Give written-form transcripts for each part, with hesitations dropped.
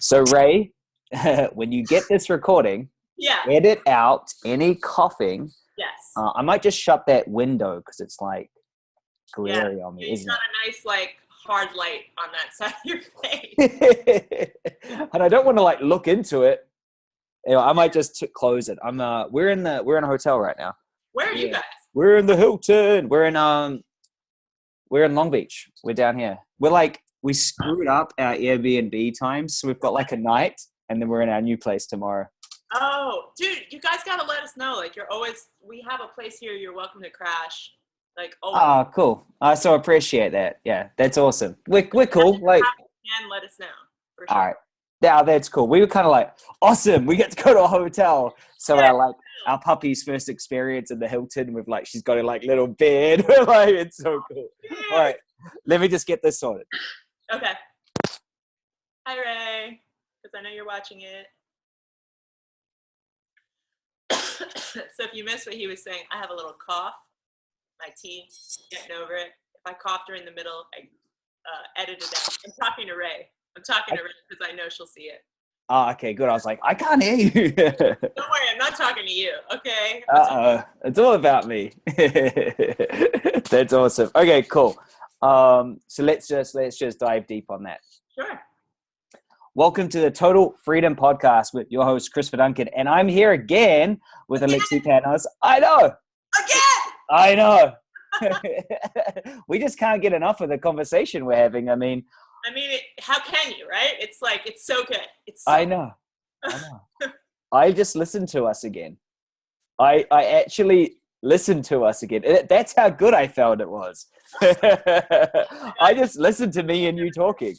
So Ray, when you get this recording, Yeah. edit out any coughing. Yes. I might just shut that window because it's like Yeah. glary on me, You've isn't got a nice hard light on that side of your face. it? And I don't want to look into it. I might just close it. We're in a hotel right now. Where are you guys? We're in the Hilton. We're in Long Beach. We're down here. We screwed up our Airbnb times, so we've got a night, and then we're in our new place tomorrow. Oh, dude, you guys gotta let us know. We have a place here. You're welcome to crash. Oh, cool. So appreciate that. Yeah, that's awesome. We're cool. And let us know for sure. All right. Yeah, that's cool. We were kind of awesome. We get to go to a hotel. So our puppy's first experience in the Hilton with she's got a little bed. It's so cool. All right, let me just get this sorted. Okay. Hi, Ray, because I know you're watching it. So if you missed what he was saying, I have a little cough. My teeth, getting over it. If I cough during the middle, I edit it out. I'm talking to Ray because I know she'll see it. Oh, okay, good. I was like, I can't hear you. Don't worry, I'm not talking to you, okay? It's all about me. That's awesome. Okay, cool. So let's just dive deep on that. Sure. Welcome to the Total Freedom Podcast with your host, Duncan. And I'm here again with Alexi Panos. I know. Again! I know. We just can't get enough of the conversation we're having. How can you, right? It's so good. I know. I just listened to us again. I actually listened to us again. That's how good I felt it was. I just listened to me and you talking.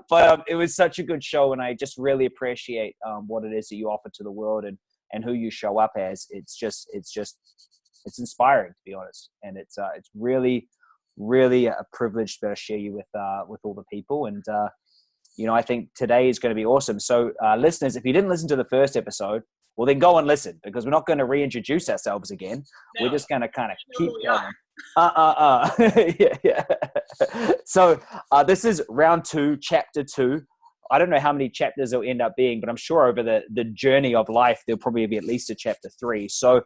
But it was such a good show, and I just really appreciate what it is that you offer to the world and who you show up as. It's inspiring, to be honest, and it's really a privilege to be able to share you with all the people. And I think today is going to be awesome. So listeners, if you didn't listen to the first episode, well, then go and listen, because we're not going to reintroduce ourselves again. No. We're just going to kind of keep going. Yeah. So this is round 2, chapter 2. I don't know how many chapters there'll end up being, but I'm sure over the journey of life, there'll probably be at least a chapter 3. So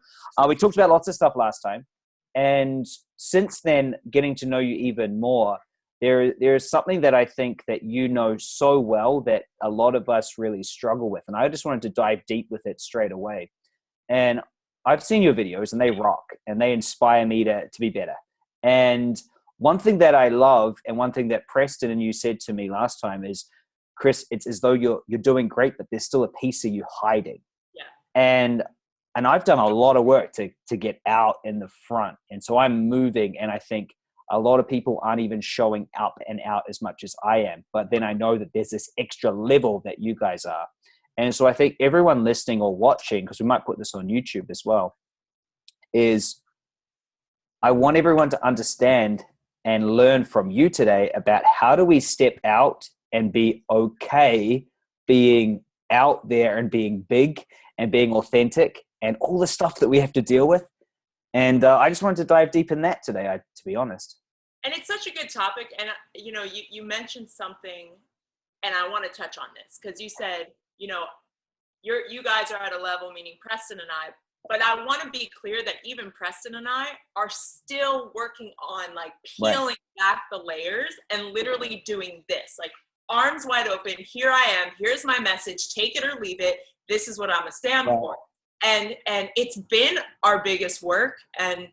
we talked about lots of stuff last time. And since then, getting to know you even more, there is something that I think that you know so well that a lot of us really struggle with. And I just wanted to dive deep with it straight away. And I've seen your videos, and they rock, and they inspire me to be better. And one thing that I love, and one thing that Preston and you said to me last time is, Chris, it's as though you're doing great, but there's still a piece of you hiding. Yeah. And I've done a lot of work to get out in the front. And so I'm moving, and I think a lot of people aren't even showing up and out as much as I am. But then I know that there's this extra level that you guys are. And so I think everyone listening or watching, because we might put this on YouTube as well, is I want everyone to understand and learn from you today about how do we step out and be okay being out there and being big and being authentic and all the stuff that we have to deal with. And I just wanted to dive deep in that today, to be honest. And it's such a good topic. And, you mentioned something, and I want to touch on this, because you said, you guys are at a level, meaning Preston and I, but I want to be clear that even Preston and I are still working on peeling back the layers and literally doing this, arms wide open. Here I am. Here's my message. Take it or leave it. This is what I'm going to stand for. And it's been our biggest work. And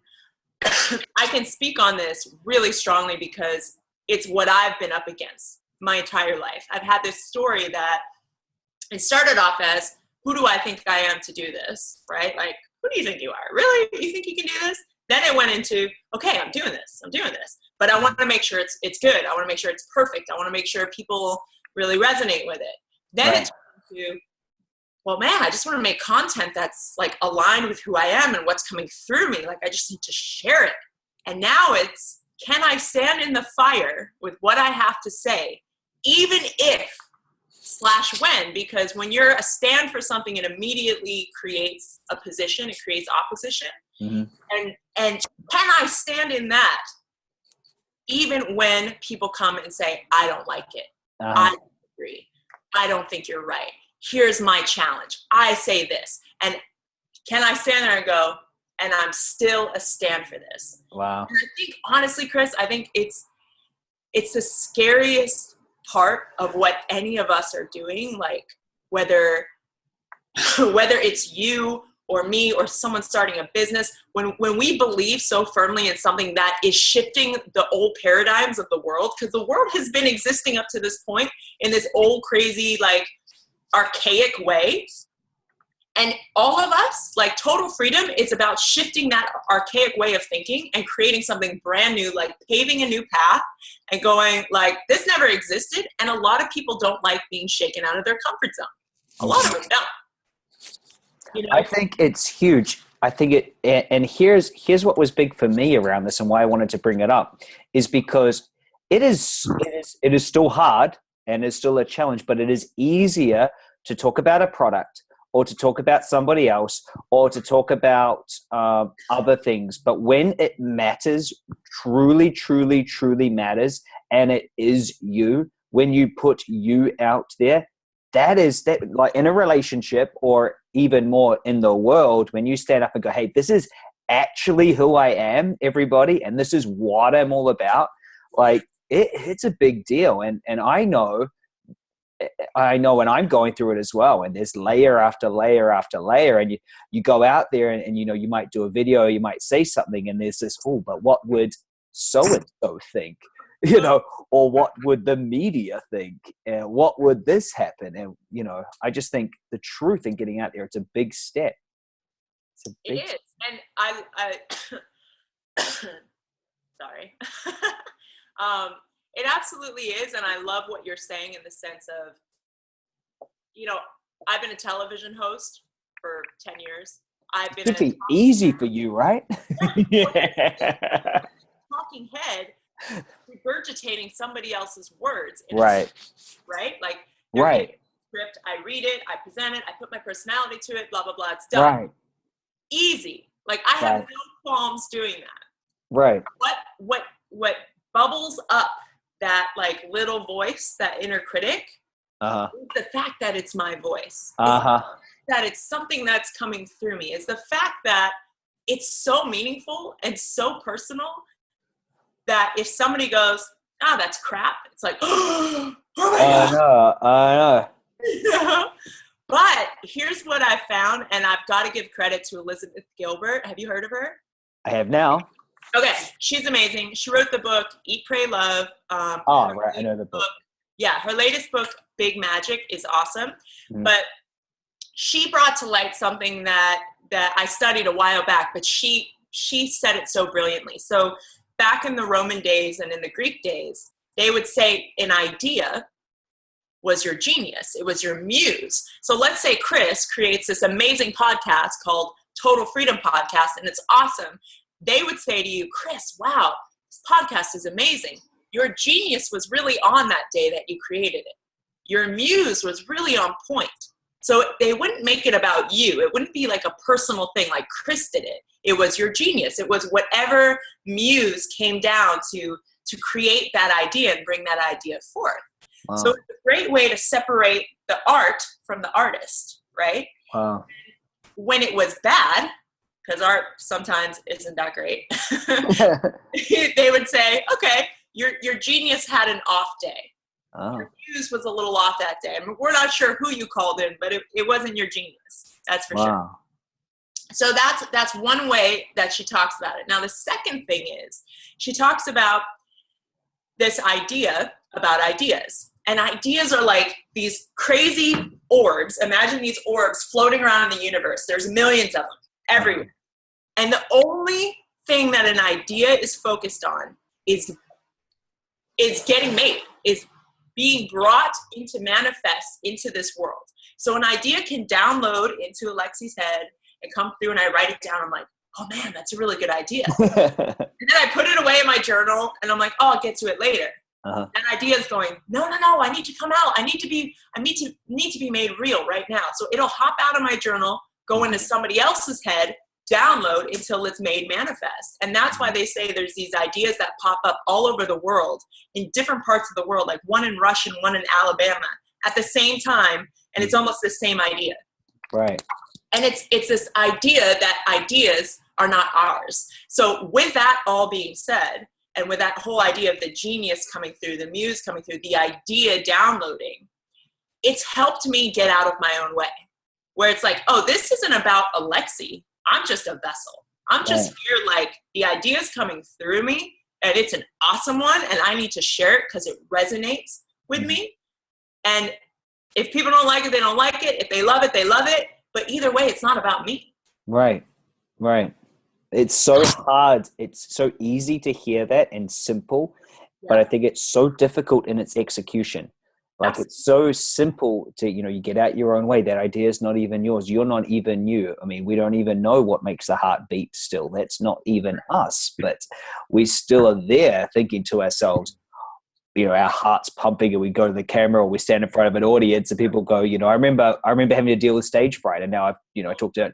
I can speak on this really strongly because it's what I've been up against my entire life. I've had this story that it started off as, who do I think I am to do this? Right? Who do you think you are? Really? You think you can do this? Then it went into, okay, I'm doing this. But I want to make sure it's good. I want to make sure it's perfect. I want to make sure people really resonate with it. Then it's into, well, man, I just want to make content that's aligned with who I am and what's coming through me. I just need to share it. And now it's, can I stand in the fire with what I have to say, even if / when, because when you're a stand for something, it immediately creates a position, it creates opposition. Mm-hmm. And can I stand in that even when people come and say, I don't like it, I don't agree, I don't think you're right. Here's my challenge. I say this. And can I stand there and go, and I'm still a stand for this? Wow. And I think, honestly, Chris, I think it's the scariest part of what any of us are doing, like whether it's you or me or someone starting a business, when we believe so firmly in something that is shifting the old paradigms of the world, because the world has been existing up to this point in this old, crazy, like archaic way. And all of us, like total freedom, is about shifting that archaic way of thinking and creating something brand new, like paving a new path and going like, this never existed. And a lot of people don't like being shaken out of their comfort zone. A lot of them don't. You know? I think it's huge. I think and here's what was big for me around this and why I wanted to bring it up is because it is still hard and it's still a challenge, but it is easier to talk about a product or to talk about somebody else or to talk about other things. But when it matters, truly, truly, truly matters, and it is you, when you put you out there, that like in a relationship or even more in the world, when you stand up and go, hey, this is actually who I am, everybody, and this is what I'm all about, like it's a big deal. And I know when I'm going through it as well, and there's layer after layer after layer, and you go out there and you know, you might do a video, you might say something, and there's this, oh, but what would so-and-so think? You know, or what would the media think? And what would this happen? And, you know, I just think the truth in getting out there, it's a big step. It is. And I sorry. It absolutely is. And I love what you're saying in the sense of, you know, I've been a television host for 10 years. I've been It'd be easy for you, right? Yeah. Talking head, regurgitating somebody else's words. Right. Right? Like, right. Script, I read it, I present it, I put my personality to it, blah, blah, blah. It's done. Right. Easy. Like, I have no qualms doing that. Right. What bubbles up that like little voice, that inner critic, is the fact that it's my voice. That it's something that's coming through me. Is the fact that it's so meaningful and so personal that if somebody goes, that's crap, it's like, oh my God. I know. But here's what I found, and I've got to give credit to Elizabeth Gilbert. Have you heard of her? I have now. Okay, she's amazing. She wrote the book Eat, Pray, Love. Right, I know the book. Yeah, her latest book, Big Magic, is awesome. But she brought to light something that I studied a while back, but she said it so brilliantly. So back in the Roman days and in the Greek days, they would say an idea was your genius. It was your muse. So let's say Chris creates this amazing podcast called Total Freedom Podcast, and it's awesome. They would say to you, Chris, wow, this podcast is amazing. Your genius was really on that day that you created it. Your muse was really on point. So they wouldn't make it about you. It wouldn't be like a personal thing like Chris did it. It was your genius. It was whatever muse came down to create that idea and bring that idea forth. Wow. So it's a great way to separate the art from the artist, right? Wow. When it was bad, because art sometimes isn't that great, they would say, okay, your genius had an off day. Your muse was a little off that day. I mean, we're not sure who you called in, but it wasn't your genius. That's for sure. So that's one way that she talks about it. Now, the second thing is she talks about this idea about ideas. And ideas are like these crazy orbs. Imagine these orbs floating around in the universe. There's millions of them everywhere. And the only thing that an idea is focused on is getting made, is being brought into manifest into this world. So an idea can download into Alexi's head and come through, and I write it down. I'm like, oh man, that's a really good idea. And then I put it away in my journal, and I'm like, oh, I'll get to it later. That idea is going, no, I need to come out. I need to be made real right now. So it'll hop out of my journal, go into somebody else's head, download until it's made manifest. And that's why they say there's these ideas that pop up all over the world in different parts of the world, like one in Russia and one in Alabama. at the same time, and it's almost the same idea. Right. And it's this idea that ideas are not ours. So with that all being said, and with that whole idea of the genius coming through, the muse coming through, the idea downloading, it's helped me get out of my own way. Where it's like, oh, this isn't about Alexi. I'm just a vessel. I'm just here, like, the idea's coming through me, and it's an awesome one, and I need to share it because it resonates with me. And if people don't like it, they don't like it. If they love it, they love it. But either way, it's not about me. Right. It's so hard. It's so easy to hear that and simple, but I think it's so difficult in its execution. Like, it's so simple to, you get out your own way. That idea is not even yours. You're not even you. I mean, we don't even know what makes the heart beat still. That's not even us, but we still are there thinking to ourselves, our heart's pumping, and we go to the camera, or we stand in front of an audience, and people go, I remember having to deal with stage fright, and now I talked to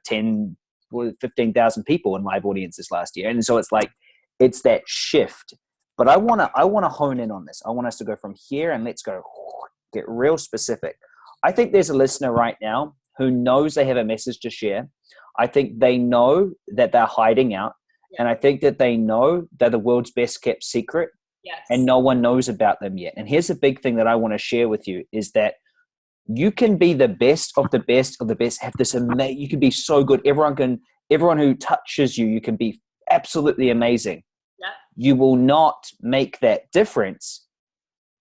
15,000 people in live audiences last year. And so it's like, it's that shift. But I want to hone in on this. I want us to go from here, and let's go get real specific. I think there's a listener right now who knows they have a message to share. I think they know that they're hiding out. And I think that they know they're the world's best kept secret. Yes. And no one knows about them yet. And here's the big thing that I want to share with you is that you can be the best of the best of the best. Have this you can be so good. Everyone who touches you, you can be absolutely amazing. Yeah. You will not make that difference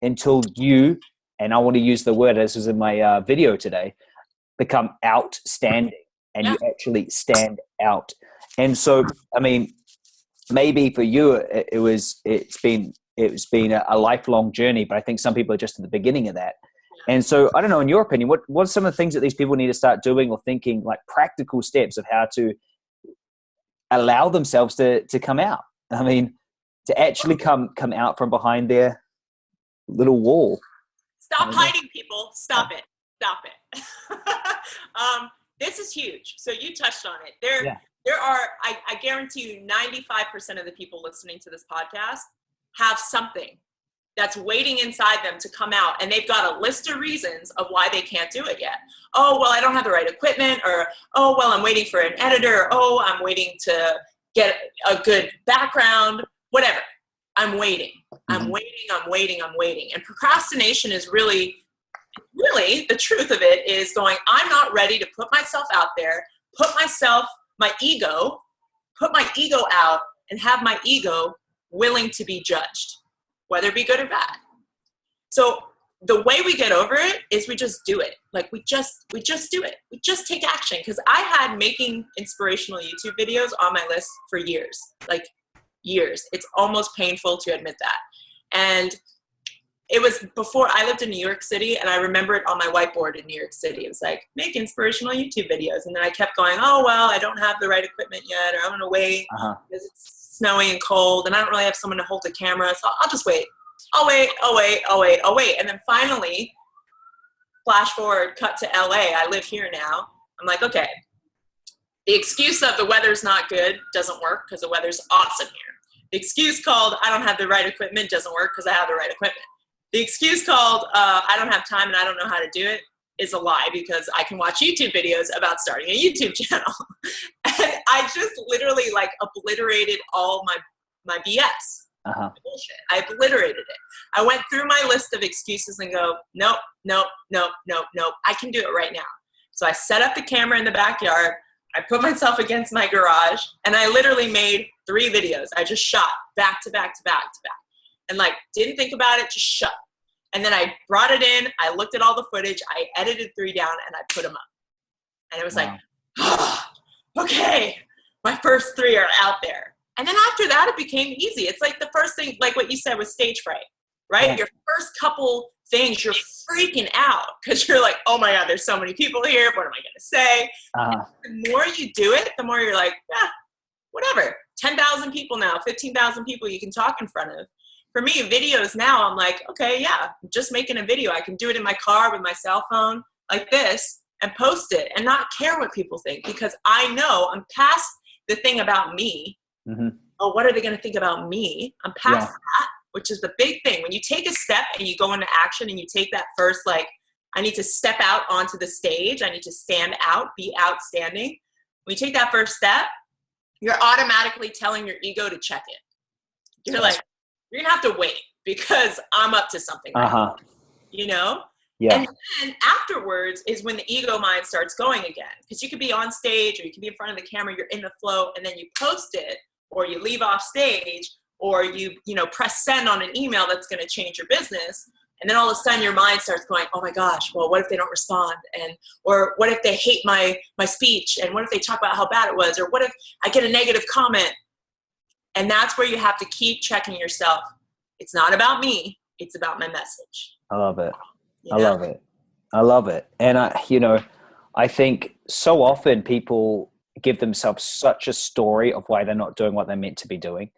until you, and I want to use the word, as was in my video today, become outstanding, and you actually stand out. And so, I mean, maybe for you, it's been a lifelong journey, but I think some people are just at the beginning of that. And so, I don't know, in your opinion, what are some of the things that these people need to start doing or thinking, like practical steps of how to allow themselves to come out? I mean, to actually come out from behind their little wall. Stop hiding, people. Stop it. This is huge. So you touched on it. There are, I guarantee you, 95% of the people listening to this podcast have something that's waiting inside them to come out, and they've got a list of reasons of why they can't do it yet. Oh, well, I don't have the right equipment, or, oh, well, I'm waiting for an editor, or, oh, I'm waiting to get a good background, whatever. I'm waiting. I'm waiting. And procrastination is really the truth of it is going, I'm not ready to put myself out there, put my ego out, and have my ego willing to be judged, whether it be good or bad. So the way we get over it is we just do it. Like we just do it. We just take action. Because I had making inspirational YouTube videos on my list for years, like years. It's almost painful to admit that. And it was before I lived in New York City, and I remember it on my whiteboard in New York City. It was like, make inspirational YouTube videos. And then I kept going, oh, well, I don't have the right equipment yet, or I'm going to wait because it's snowy and cold, and I don't really have someone to hold the camera, so I'll just wait. I'll wait. And then finally, flash forward, cut to LA. I live here now. I'm like, okay, the excuse of the weather's not good doesn't work because the weather's awesome here. The excuse called I don't have the right equipment doesn't work because I have the right equipment. The excuse called I don't have time and I don't know how to do it is a lie because I can watch YouTube videos about starting a YouTube channel. And I just literally like obliterated all my BS. Bullshit. I obliterated it. I went through my list of excuses and go, nope. I can do it right now. So I set up the camera in the backyard. I put myself against my garage and I literally made 3 videos. I just shot back to back to back to back. And like, didn't think about it, just shut. And then I brought it in, I looked at all the footage, I edited 3 down and I put them up. And it was like, oh, okay, my first 3 are out there. And then after that, it became easy. It's like the first thing, like what you said with stage fright, right? Yeah. Your first couple things, you're freaking out because you're like, oh my God, there's so many people here. What am I going to say? The more you do it, the more you're like, whatever. 10,000 people now, 15,000 people you can talk in front of. For me, videos now, I'm like, okay, yeah, I'm just making a video. I can do it in my car with my cell phone like this and post it and not care what people think because I know I'm past the thing about me. Oh, what are they going to think about me? I'm past that, which is the big thing. When you take a step and you go into action and you take that first like I need to step out onto the stage. I need to stand out, be outstanding. When you take that first step, you're automatically telling your ego to check in. You're like, you're gonna have to wait because I'm up to something right now, you know? Yeah. And then afterwards is when the ego mind starts going again. Because you could be on stage or you can be in front of the camera, you're in the flow, and then you post it or you leave off stage or you press send on an email that's gonna change your business. And then all of a sudden your mind starts going, oh my gosh, well, what if they don't respond? Or what if they hate my speech? And what if they talk about how bad it was? Or what if I get a negative comment? And that's where you have to keep checking yourself. It's not about me. It's about my message. I love it. I love it. And I think so often people give themselves such a story of why they're not doing what they're meant to be doing.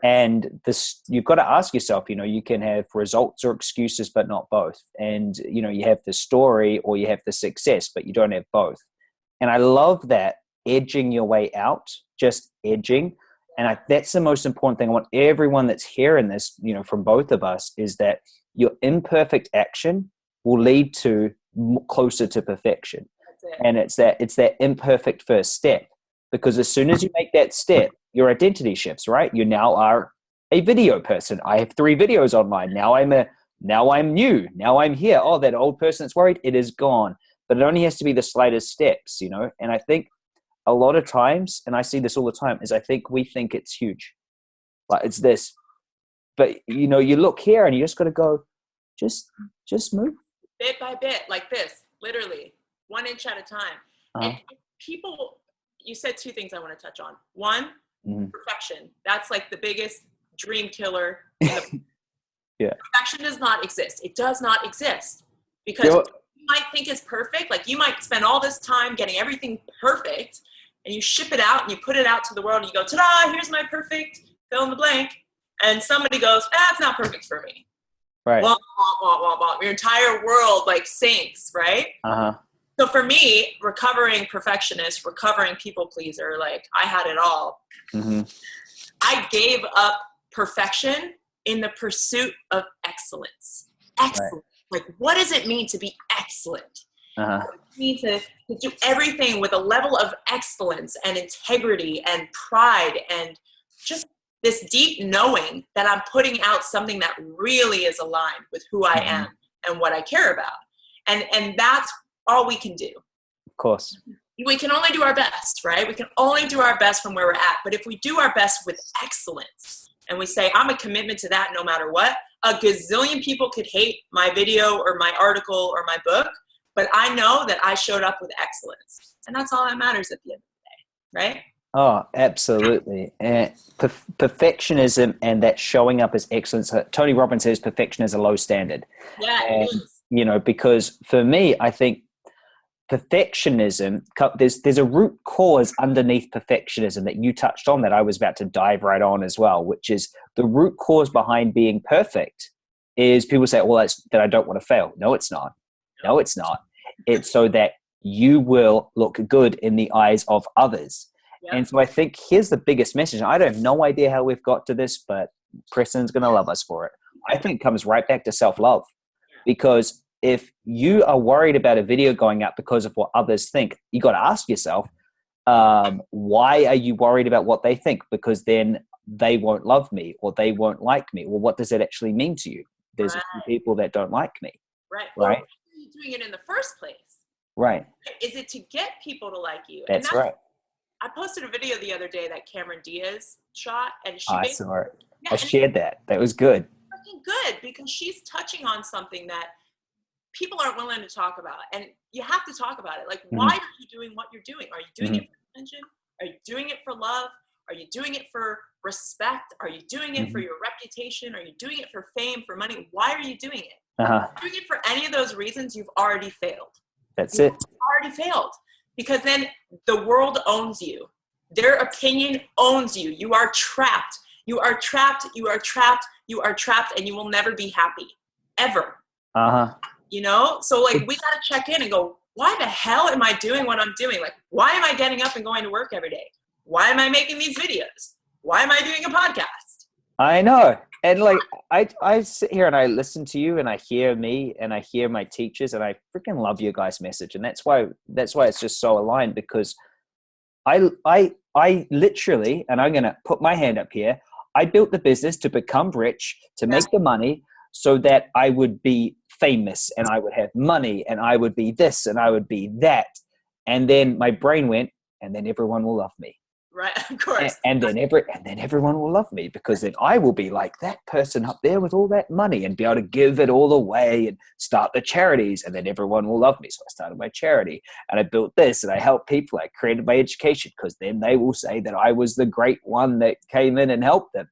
And this, you've got to ask yourself, you can have results or excuses, but not both. And, you have the story or you have the success, but you don't have both. And I love that edging your way out, just edging. And that's the most important thing. I want everyone that's hearing this, from both of us, is that your imperfect action will lead to closer to perfection. And it's that imperfect first step, because as soon as you make that step, your identity shifts, right? You now are a video person. I have 3 videos online. Now I'm new. Now I'm here. Oh, that old person that's worried, it is gone. But it only has to be the slightest steps, And I think a lot of times, and I see this all the time, is I think we think it's huge. Like it's this. But, you look here and you just got to go, just move. Bit by bit, like this, literally, 1 inch at a time. And people, you said 2 things I want to touch on. One, perfection. That's like the biggest dream killer. Yeah. Perfection does not exist. It does not exist. Because you might think it's perfect. Like you might spend all this time getting everything perfect and you ship it out and you put it out to the world and you go, ta-da, here's my perfect fill in the blank. And somebody goes, it's not perfect for me. Right. Wah, wah, wah, wah. Your entire world like sinks, right? So for me, recovering perfectionist, recovering people pleaser, like I had it all. I gave up perfection in the pursuit of excellence. Excellence. Right. Like, what does it mean to be excellent? What does it mean to do everything with a level of excellence and integrity and pride and just this deep knowing that I'm putting out something that really is aligned with who I am and what I care about. And that's all we can do. Of course. We can only do our best, right? We can only do our best from where we're at. But if we do our best with excellence and we say, I'm a commitment to that no matter what, a gazillion people could hate my video or my article or my book, but I know that I showed up with excellence. And that's all that matters at the end of the day, right? Oh, absolutely. And perfectionism and that showing up as excellence. Tony Robbins says perfection is a low standard. Yeah, and, because for me, I think perfectionism, there's a root cause underneath perfectionism that you touched on that I was about to dive right on as well, which is the root cause behind being perfect is people say, well, that's that I don't want to fail. No, it's not. No, it's not. It's so that you will look good in the eyes of others. And so I think here's the biggest message. I have no idea how we've got to this, but Preston's going to love us for it. I think it comes right back to self-love, because if you are worried about a video going up because of what others think, you got to ask yourself, why are you worried about what they think? Because then they won't love me or they won't like me. Well, what does that actually mean to you? There's a few people that don't like me. Right. Right. Why are you doing it in the first place? Right. Is it to get people to like you? That's right. I posted a video the other day that Cameron Diaz shot, and she I saw it. I shared that. That was good. Fucking good, because she's touching on something that people aren't willing to talk about, and you have to talk about it. Like, why are you doing what you're doing? Are you doing it for attention? Are you doing it for love? Are you doing it for respect? Are you doing it for your reputation? Are you doing it for fame, for money? Why are you doing it? If you're doing it for any of those reasons, you've already failed. You've already failed. Because then the world owns you. Their opinion owns you. You are trapped. You are trapped. You are trapped. You are trapped, and you will never be happy, ever. So like, we got to check in and go, why the hell am I doing what I'm doing? Like, why am I getting up and going to work every day? Why am I making these videos? Why am I doing a podcast? I know. And like, I sit here and I listen to you and I hear me and I hear my teachers and I freaking love your guys' message. And that's why it's just so aligned, because I literally, and I'm going to put my hand up here, I built the business to become rich, to make the money so that I would be famous and I would have money and I would be this and I would be that. And then my brain went, and then everyone will love me. Right, of course. And then everyone will love me, because then I will be like that person up there with all that money and be able to give it all away and start the charities, and then everyone will love me. So I started my charity and I built this and I helped people. I created my education, because then they will say that I was the great one that came in and helped them.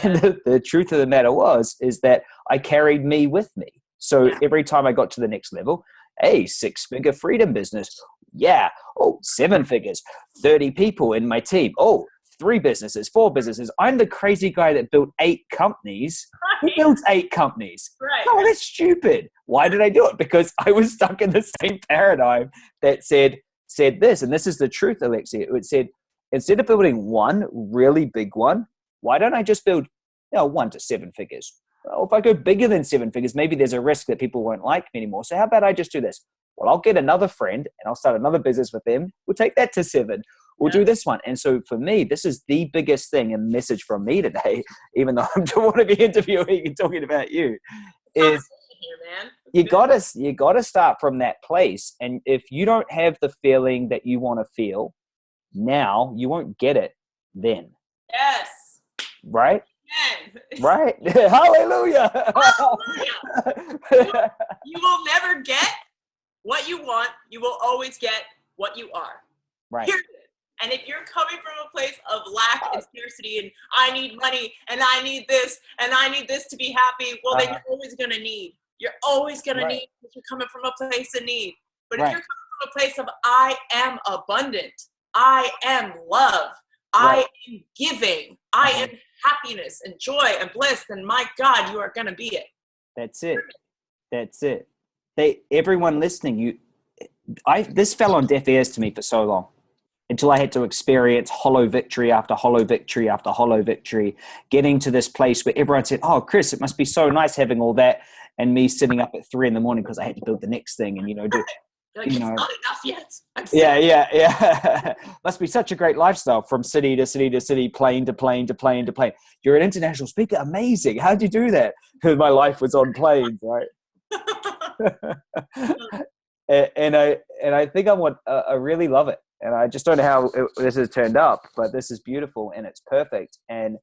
And the truth of the matter is that I carried me with me. So every time I got to the next level, hey, 6-figure freedom business. Yeah. Oh, 7 figures, 30 people in my team. Oh, 3 businesses, 4 businesses. I'm the crazy guy that built 8 companies. Who builds 8 companies? Right. Oh, that's stupid. Why did I do it? Because I was stuck in the same paradigm that said this. And this is the truth, Alexi. It said, instead of building one really big one, why don't I just build 1 to 7 figures? Well, if I go bigger than 7 figures, maybe there's a risk that people won't like me anymore. So how about I just do this? Well, I'll get another friend and I'll start another business with them. We'll take that to 7. We'll do this one. And so for me, this is the biggest thing and message from me today, even though I don't want to be interviewing and talking about you, is you gotta start from that place. And if you don't have the feeling that you want to feel now, you won't get it then. Yes. Right? Amen. Right? Hallelujah. Hallelujah. You will never get what you want. You will always get what you are. Right. Period. And if you're coming from a place of lack and scarcity and I need money and I need this and I need this to be happy, well, then you're always going to need. You're always going to need, because you're coming from a place of need. But if you're coming from a place of I am abundant, I am love, I am giving, I am happiness and joy and bliss, then my God, you are going to be it. That's it. That's it. Everyone listening, this fell on deaf ears to me for so long, until I had to experience hollow victory after hollow victory after hollow victory, getting to this place where everyone said, oh, Chris, it must be so nice having all that. And me sitting up at 3 a.m. because I had to build the next thing and, do. It's not enough yet. Yeah. Must be such a great lifestyle, from city to city to city, plane to plane to plane to plane. You're an international speaker. Amazing. How'd you do that? Because my life was on planes, right? and I think I really love it. And I just don't know how this has turned up, but this is beautiful and it's perfect. And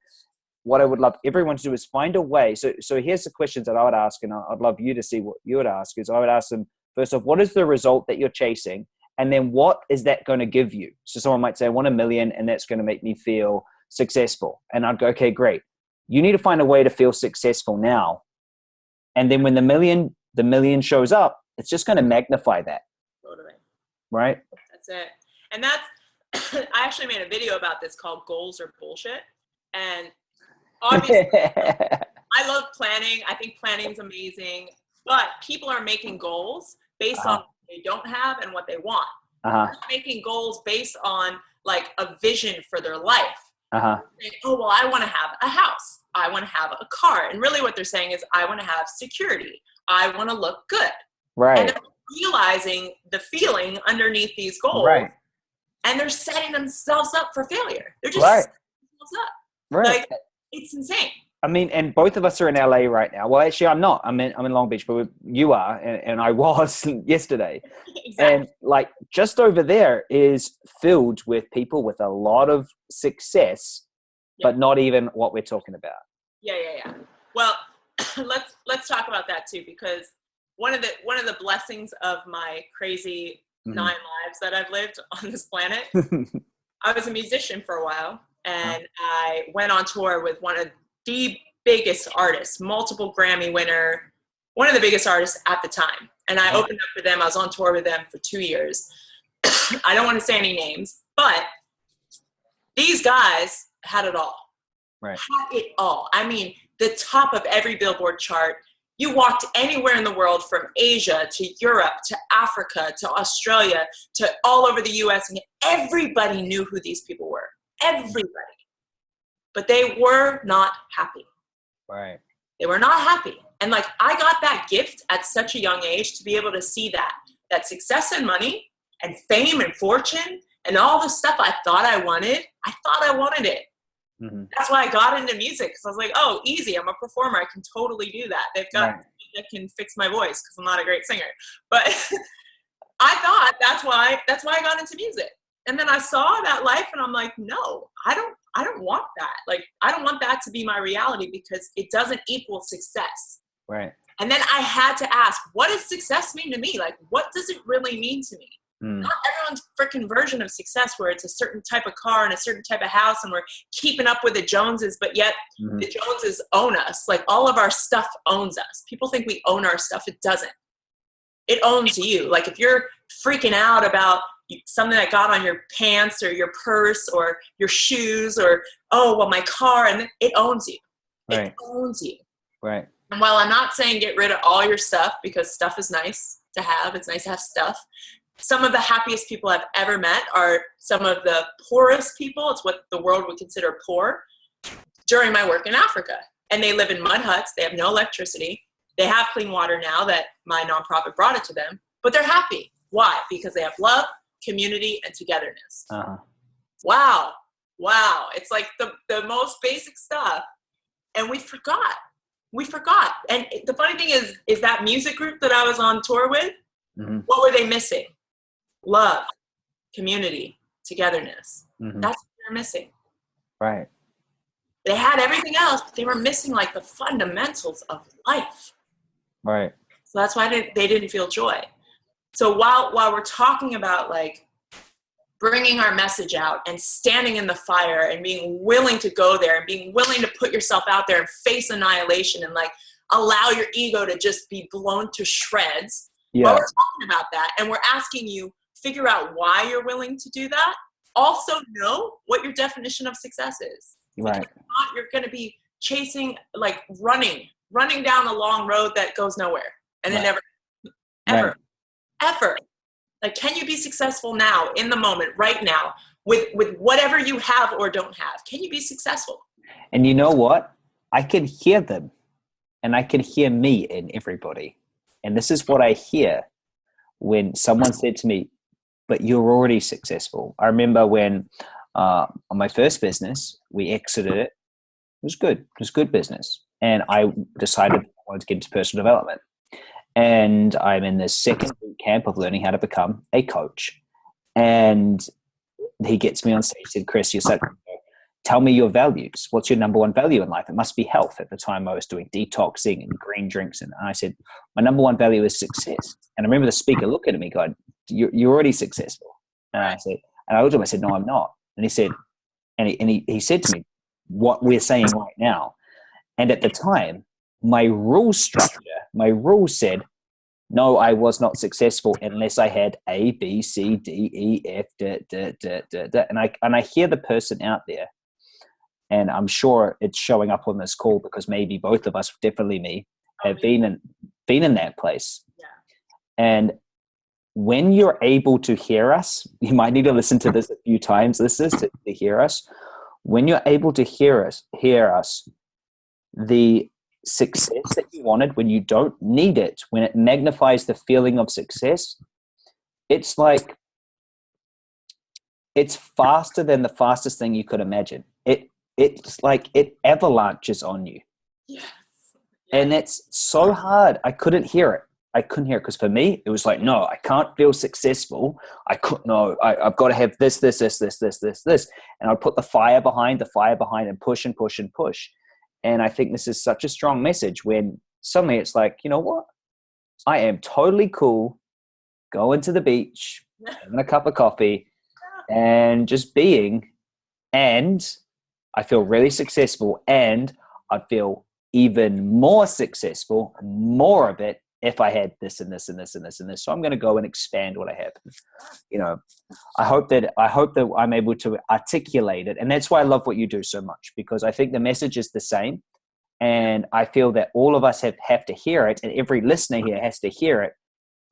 what I would love everyone to do is find a way. So here's the questions that I would ask, and I'd love you to see what you would ask. Is I would ask them, first off, what is the result that you're chasing? And then what is that going to give you? So someone might say, I want $1 million and that's going to make me feel successful. And I'd go, okay, great. You need to find a way to feel successful now. And then when the million shows up, it's just going to magnify that. Totally. Right? That's it. And that's, I actually made a video about this called Goals Are Bullshit. And obviously, I love planning. I think planning is amazing. But people are making goals based on what they don't have and what they want. They're making goals based on like a vision for their life. Saying, oh, well, I want to have a house. I want to have a car. And really what they're saying is, I want to have security. I want to look good. Right. And they're realizing the feeling underneath these goals. Right. And they're setting themselves up for failure. They're just setting themselves up. Right. Like, it's insane. I mean, and both of us are in LA right now. Well, actually, I'm not. I'm in Long Beach, but you are, and I was yesterday. Exactly. And like just over there is filled with people with a lot of success, but not even what we're talking about. Yeah. Well, let's talk about that too, because one of the blessings of my crazy 9 lives that I've lived on this planet, I was a musician for a while, and I went on tour with one of the biggest artists, multiple Grammy winner, one of the biggest artists at the time. And I opened up for them. I was on tour with them for 2 years. I don't want to say any names, but these guys had it all. Right. Had it all. I mean, the top of every Billboard chart. You walked anywhere in the world, from Asia to Europe to Africa to Australia to all over the US, and everybody knew who these people were. Everybody. But they were not happy. Right. They were not happy. And like, I got that gift at such a young age to be able to see that success and money and fame and fortune and all the stuff I thought I wanted it. Mm-hmm. That's why I got into music, because I was like, oh, easy, I'm a performer, I can totally do that. They've got that can fix my voice because I'm not a great singer. But I thought that's why I got into music. And then I saw that life and I'm like, no, I don't want that. Like, I don't want that to be my reality, because it doesn't equal success. Right. And then I had to ask, what does success mean to me? Like, what does it really mean to me? Not everyone's freaking version of success, where it's a certain type of car and a certain type of house and we're keeping up with the Joneses, but yet the Joneses own us. Like, all of our stuff owns us. People think we own our stuff. It doesn't. It owns you. Like, if you're freaking out about something that got on your pants or your purse or your shoes or, oh, well, my car, and it owns you. Right. It owns you. Right. And while I'm not saying get rid of all your stuff, because stuff is nice to have, it's nice to have stuff. Some of the happiest people I've ever met are some of the poorest people. It's what the world would consider poor, during my work in Africa. And they live in mud huts. They have no electricity. They have clean water now that my nonprofit brought it to them, but they're happy. Why? Because they have love, community, and togetherness. Uh-huh. Wow. It's like the most basic stuff. And we forgot. And the funny thing is that music group that I was on tour with, what were they missing? Love, community, togetherness. That's what they're missing. Right. They had everything else, but they were missing like the fundamentals of life. Right. So that's why they didn't feel joy. So while we're talking about like bringing our message out and standing in the fire and being willing to go there and being willing to put yourself out there and face annihilation and like allow your ego to just be blown to shreds. Yeah. While we're talking about that and we're asking you, figure out why you're willing to do that. Also know what your definition of success is. Right. Because if not, you're going to be chasing, like running down a long road that goes nowhere. And it never, ever. Like, can you be successful now, in the moment, right now, with whatever you have or don't have? Can you be successful? And you know what? I can hear them, and I can hear me in everybody. And this is what I hear when someone said to me, but you're already successful. I remember when on my first business, we exited it. It was good. It was good business. And I decided I wanted to get into personal development. And I'm in this second boot camp of learning how to become a coach. And he gets me on stage. He said, Chris, tell me your values. What's your number one value in life? It must be health. At the time I was doing detoxing and green drinks. And I said, my number one value is success. And I remember the speaker looking at me going, you're already successful. And I said, and I looked at him, I said, no, I'm not. And he said, and he said to me, what we're saying right now. And at the time, my rule said, no, I was not successful unless I had A, B, C, D, E, F, And I hear the person out there, and I'm sure it's showing up on this call because maybe both of us, definitely me, have been in that place. Yeah. And when you're able to hear us, you might need to listen to this a few times, listeners, to hear us. When you're able to hear us, the success that you wanted, when you don't need it, when it magnifies the feeling of success, it's like, it's faster than the fastest thing you could imagine. It's like it avalanches on you. Yes. And it's so hard. I couldn't hear it because for me, it was like, no, I can't feel successful. I've got to have this. And I'd put the fire behind and push and push and push. And I think this is such a strong message when suddenly it's like, you know what? I am totally cool going to the beach, having a cup of coffee and just being, and I feel really successful, and I'd feel even more successful, more of it, if I had this and this and this and this and this. So I'm going to go and expand what I have. You know, I hope that I'm able to articulate it. And that's why I love what you do so much, because I think the message is the same. And I feel that all of us have to hear it, and every listener here has to hear it.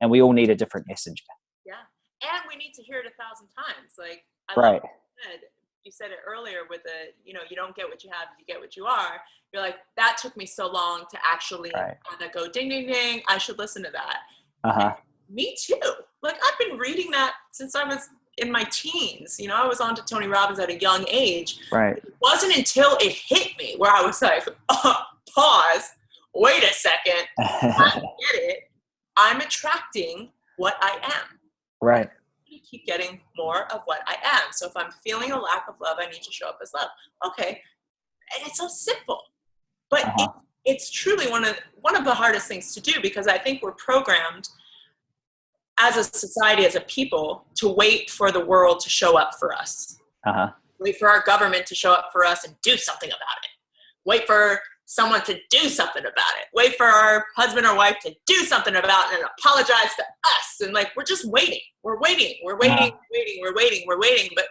And we all need a different messenger. Yeah. And we need to hear it 1,000 times. Like, I right. love what you said. you said it earlier with the, you know, you don't get what you have, you get what you are. You're like, that took me so long to actually Right. go ding, ding, ding. I should listen to that. Uh-huh. Me too. Like, I've been reading that since I was in my teens. You know, I was on to Tony Robbins at a young age. Right. It wasn't until it hit me where I was like, pause, wait a second, I get it. I'm attracting what I am. Right. I'm going to keep getting more of what I am. So if I'm feeling a lack of love, I need to show up as love. Okay. And it's so simple. But Uh-huh. it's truly one of the hardest things to do, because I think we're programmed as a society, as a people, to wait for the world to show up for us. Uh-huh. Wait for our government to show up for us and do something about it. Wait for someone to do something about it. Wait for our husband or wife to do something about it and apologize to us. And like, we're just waiting. We're waiting. We're waiting. We're waiting. We're waiting. But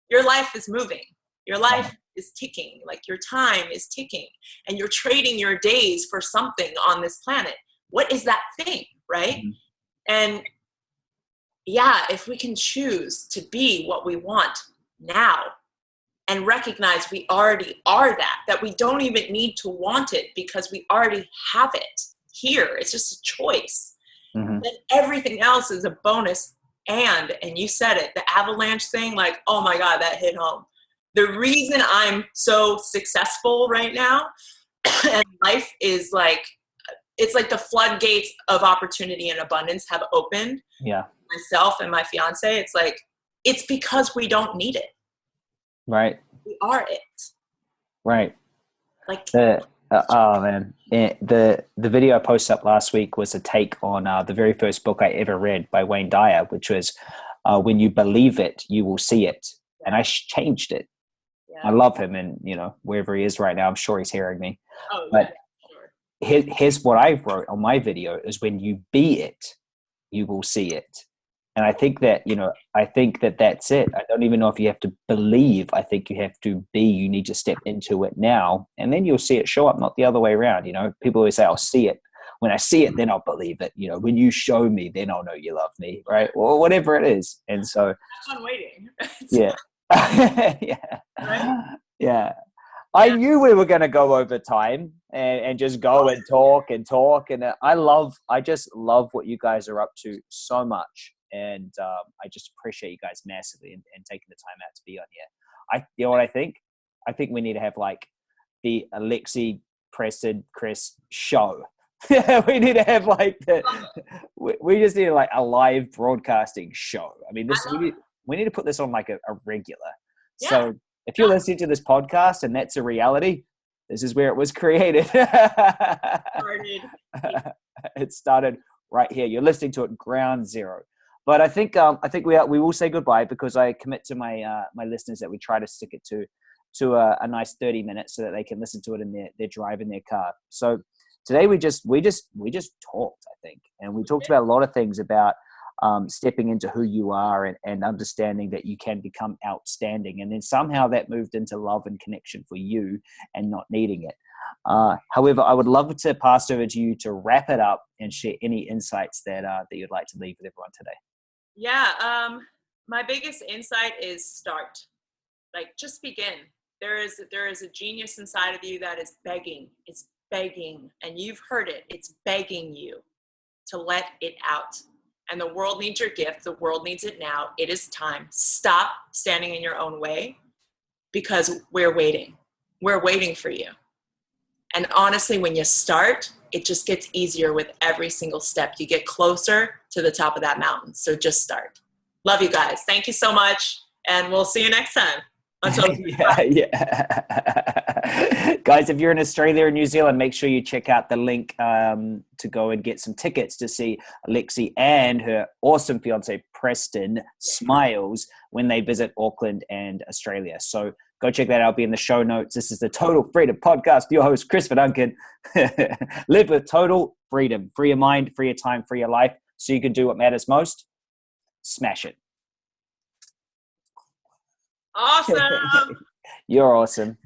your life is moving. Your life is ticking. Like, your time is ticking. And you're trading your days for something on this planet. What is that thing, right? Mm-hmm. And yeah, if we can choose to be what we want now and recognize we already are that we don't even need to want it because we already have it here. It's just a choice. Mm-hmm. Then everything else is a bonus. And you said it, the avalanche thing, like, oh my God, that hit home. The reason I'm so successful right now and life is like, it's like the floodgates of opportunity and abundance have opened. Yeah. Myself and my fiance, it's like, it's because we don't need it. Right. We are it. Right. Like, oh man, the video I posted up last week was a take on the very first book I ever read by Wayne Dyer, which was "When you believe it, you will see it," and I changed it. Yeah. I love him, and you know, wherever he is right now, I'm sure he's hearing me. Oh, but yeah, sure. Here's what I wrote on my video: is when you be it, you will see it. And I think that, you know, that's it. I don't even know if you have to believe. I think you have to be. You need to step into it now, and then you'll see it show up, not the other way around. You know, people always say, I'll see it. When I see it, then I'll believe it. You know, when you show me, then I'll know you love me, right? Or whatever it is. And so, I'm waiting. Yeah. Yeah. Right? Yeah. I knew we were going to go over time and just go and talk. And I just love what you guys are up to so much. And I just appreciate you guys massively and taking the time out to be on here. You know what I think? I think we need to have like the Alexi, Preston, Chris show. We need to have like we just need like a live broadcasting show. I mean, we need to put this on like a regular. Yeah. So if you're listening to this podcast and that's a reality, this is where it was created. It started right here. You're listening to it ground zero. But I think we will say goodbye, because I commit to my my listeners that we try to stick it to a nice 30 minutes so that they can listen to it in their drive in their car. So today we just talked, I think, and we talked about a lot of things about stepping into who you are and understanding that you can become outstanding. And then somehow that moved into love and connection for you and not needing it. However, I would love to pass over to you to wrap it up and share any insights that you'd like to leave with everyone today. Yeah. My biggest insight is start. Like, just begin. There is a genius inside of you that is begging. It's begging, and you've heard it. It's begging you to let it out. And the world needs your gift. The world needs it now. It is time. Stop standing in your own way, because we're waiting. We're waiting for you. And honestly, when you start, it just gets easier with every single step. You get closer to the top of that mountain. So just start. Love you guys. Thank you so much. And we'll see you next time. Until Guys, if you're in Australia or New Zealand, make sure you check out the link to go and get some tickets to see Alexi and her awesome fiance Preston Smiles when they visit Auckland and Australia. So go check that out. It'll be in the show notes. This is the Total Freedom Podcast. Your host, Christopher Duncan. Live with total freedom. Free your mind, free your time, free your life, so you can do what matters most. Smash it. Awesome. You're awesome.